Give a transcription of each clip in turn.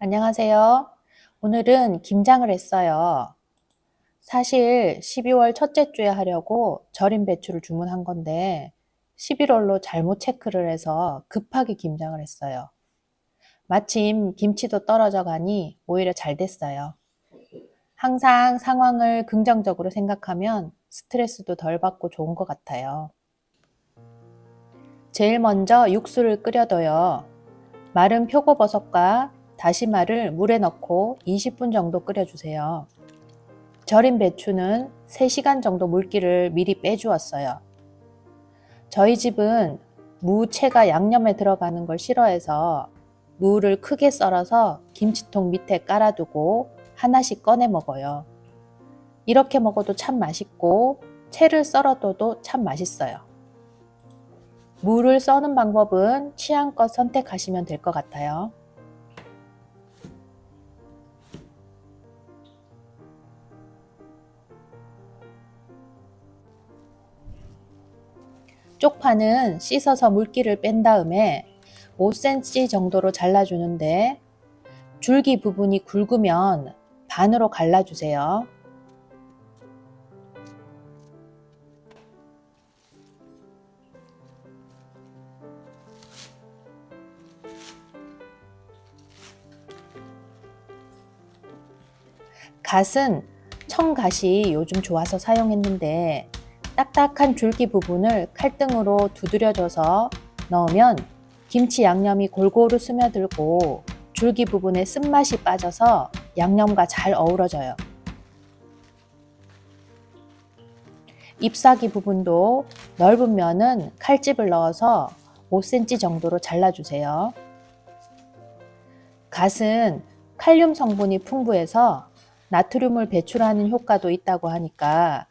안녕하세요. 오늘은 김장을 했어요. 사실 12월 첫째 주에 하려고 절임 배추를 주문한 건데 11월로 잘못 체크를 해서 급하게 김장을 했어요. 마침 김치도 떨어져 가니 오히려 잘 됐어요. 항상 상황을 긍정적으로 생각하면 스트레스도 덜 받고 좋은 것 같아요. 제일 먼저 육수를 끓여둬요. 마른 표고버섯과 다시마를 물에 넣고 20분 정도 끓여주세요. 절인 배추는 3시간 정도 물기를 미리 빼주었어요. 저희 집은 무채가 양념에 들어가는 걸 싫어해서 무를 크게 썰어서 김치통 밑에 깔아두고 하나씩 꺼내 먹어요. 이렇게 먹어도 참 맛있고 채를 썰어둬도 참 맛있어요. 무를 써는 방법은 취향껏 선택하시면 될 것 같아요. 쪽파는 씻어서 물기를 뺀 다음에 5cm 정도로 잘라주는데 줄기 부분이 굵으면 반으로 갈라주세요. 갓은 청갓이 요즘 좋아서 사용했는데 딱딱한 줄기 부분을 칼등으로 두드려줘서 넣으면 김치 양념이 골고루 스며들고 줄기 부분에 쓴맛이 빠져서 양념과 잘 어우러져요. 잎사귀 부분도 넓은 면은 칼집을 넣어서 5cm 정도로 잘라주세요. 갓은 칼륨 성분이 풍부해서 나트륨을 배출하는 효과도 있다고 하니까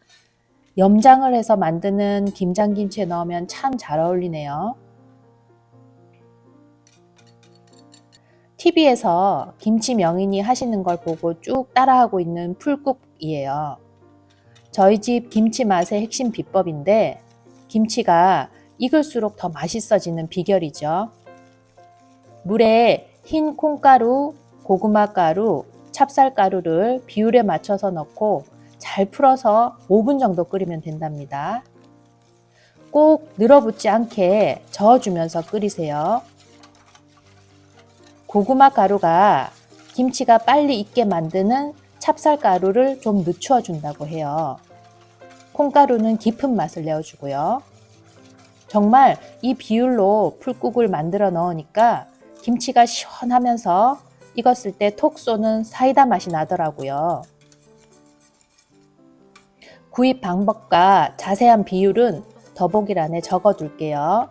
염장을 해서 만드는 김장김치에 넣으면 참 잘 어울리네요. TV에서 김치 명인이 하시는 걸 보고 쭉 따라하고 있는 풀국이에요. 저희 집 김치 맛의 핵심 비법인데 김치가 익을수록 더 맛있어지는 비결이죠. 물에 흰 콩가루, 고구마가루, 찹쌀가루를 비율에 맞춰서 넣고 잘 풀어서 5분 정도 끓이면 된답니다. 꼭 늘어붙지 않게 저어주면서 끓이세요. 고구마 가루가 김치가 빨리 익게 만드는 찹쌀가루를 좀 늦추어 준다고 해요. 콩가루는 깊은 맛을 내어주고요. 정말 이 비율로 풀국을 만들어 넣으니까 김치가 시원하면서 익었을 때 톡 쏘는 사이다 맛이 나더라고요. 구입 방법과 자세한 비율은 더보기란에 적어 둘게요.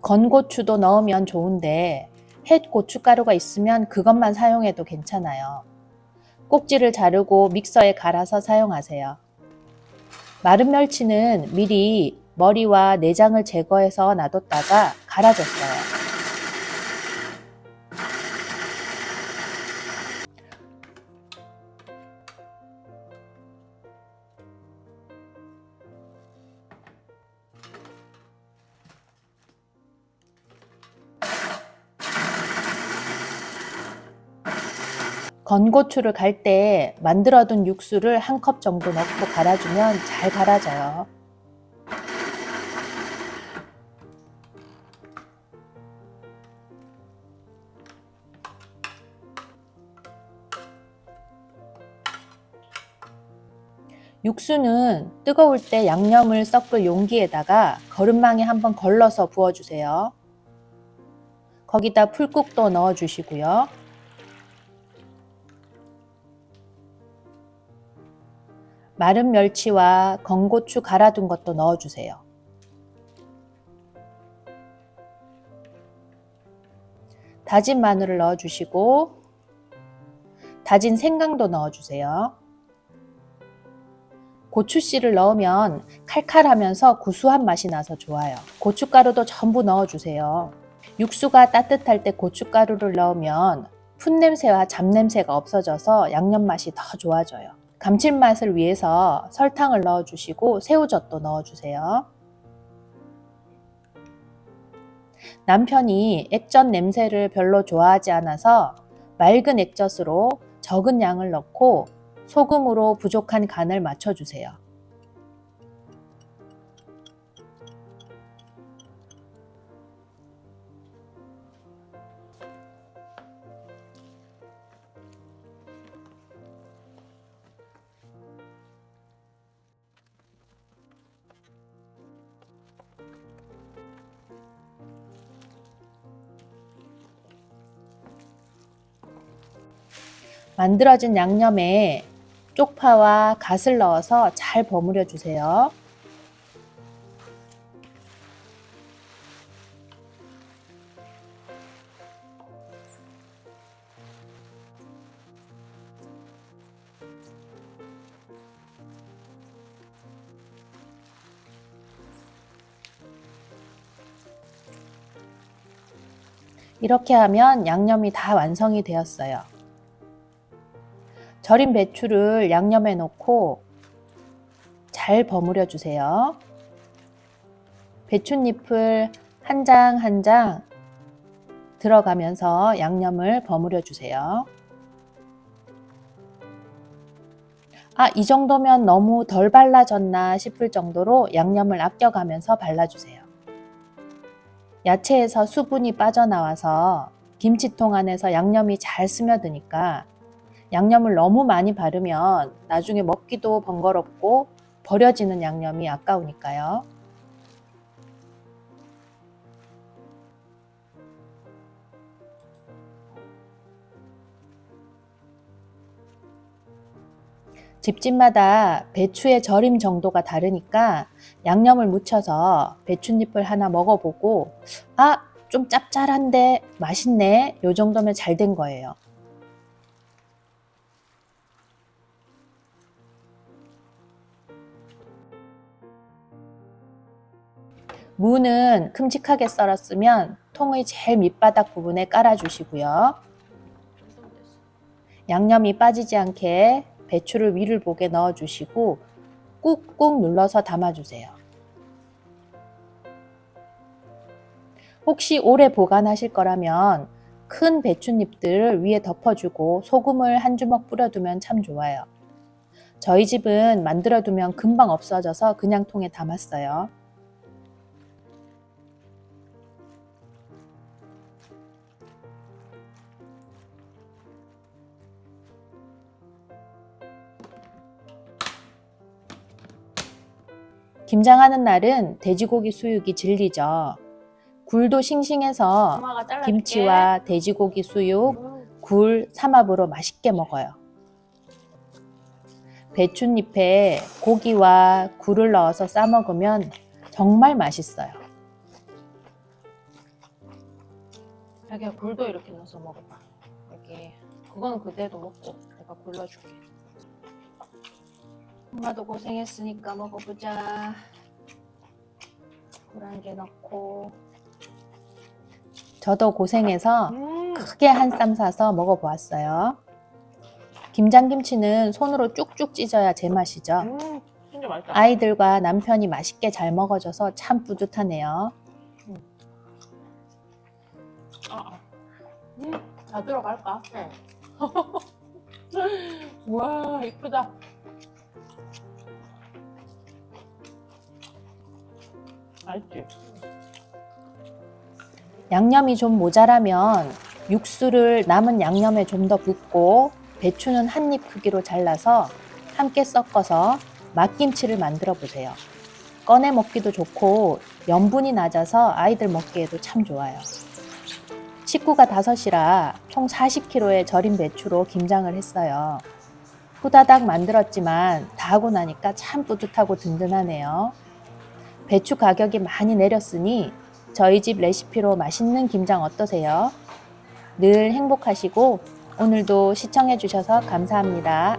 건고추도 넣으면 좋은데 햇 고춧가루가 있으면 그것만 사용해도 괜찮아요. 꼭지를 자르고 믹서에 갈아서 사용하세요. 마른 멸치는 미리 머리와 내장을 제거해서 놔뒀다가 갈아줬어요. 건고추를 갈 때 만들어둔 육수를 1컵 정도 넣고 갈아주면 잘 갈아져요. 육수는 뜨거울 때 양념을 섞을 용기에다가 거름망에 한번 걸러서 부어주세요. 거기다 풀국도 넣어주시고요. 마른 멸치와 건고추 갈아둔 것도 넣어주세요. 다진 마늘을 넣어주시고 다진 생강도 넣어주세요. 고추씨를 넣으면 칼칼하면서 구수한 맛이 나서 좋아요. 고춧가루도 전부 넣어주세요. 육수가 따뜻할 때 고춧가루를 넣으면 풋냄새와 잡냄새가 없어져서 양념 맛이 더 좋아져요. 감칠맛을 위해서 설탕을 넣어주시고 새우젓도 넣어주세요. 남편이 액젓 냄새를 별로 좋아하지 않아서 맑은 액젓으로 적은 양을 넣고 소금으로 부족한 간을 맞춰주세요. 만들어진 양념에 쪽파와 갓을 넣어서 잘 버무려 주세요. 이렇게 하면 양념이 다 완성이 되었어요. 절인 배추를 양념에 넣고 잘 버무려 주세요. 배춧잎을 한 장 한 장 들어가면서 양념을 버무려 주세요. 이 정도면 너무 덜 발라졌나 싶을 정도로 양념을 아껴가면서 발라주세요. 야채에서 수분이 빠져나와서 김치통 안에서 양념이 잘 스며드니까 양념을 너무 많이 바르면 나중에 먹기도 번거롭고 버려지는 양념이 아까우니까요. 집집마다 배추의 절임 정도가 다르니까 양념을 묻혀서 배춧잎을 하나 먹어보고 좀 짭짤한데 맛있네, 요 정도면 잘 된 거예요. 무는 큼직하게 썰었으면 통의 제일 밑바닥 부분에 깔아주시고요. 양념이 빠지지 않게 배추를 위를 보게 넣어주시고 꾹꾹 눌러서 담아주세요. 혹시 오래 보관하실 거라면 큰 배춧잎들을 위에 덮어주고 소금을 한 주먹 뿌려두면 참 좋아요. 저희 집은 만들어두면 금방 없어져서 그냥 통에 담았어요. 김장하는 날은 돼지고기 수육이 진리죠. 굴도 싱싱해서 김치와 돼지고기 수육, 굴, 삼합으로 맛있게 먹어요. 배춧잎에 고기와 굴을 넣어서 싸 먹으면 정말 맛있어요. 자기야, 굴도 이렇게 넣어서 먹어봐. 여기 그거는 그대로 먹고 내가 굴러줄게. 엄마도 고생했으니까 먹어보자. 굴 한 개 넣고. 저도 고생해서 크게 한 쌈 싸서 먹어보았어요. 김장김치는 손으로 쭉쭉 찢어야 제맛이죠. 진짜 맛있다. 아이들과 남편이 맛있게 잘 먹어줘서 참 뿌듯하네요. 다 들어갈까? 네. 와, 이쁘다. 맛있지? 양념이 좀 모자라면 육수를 남은 양념에 좀 더 붓고 배추는 한 입 크기로 잘라서 함께 섞어서 맛김치를 만들어 보세요. 꺼내 먹기도 좋고 염분이 낮아서 아이들 먹기에도 참 좋아요. 식구가 5이라 총 40kg의 절인 배추로 김장을 했어요. 후다닥 만들었지만 다 하고 나니까 참 뿌듯하고 든든하네요. 배추 가격이 많이 내렸으니 저희 집 레시피로 맛있는 김장 어떠세요? 늘 행복하시고 오늘도 시청해 주셔서 감사합니다.